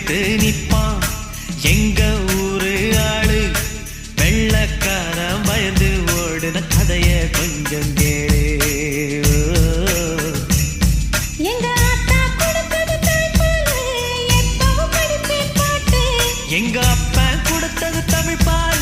எதிர்த்து நிப்பான் எங்க ஊரு ஆளு. வெள்ளக்காரன் பயந்து ஓடுன கதைய கொஞ்சம் கேளு. எங்க அப்பா கொடுத்தது தமிழ் பாரு.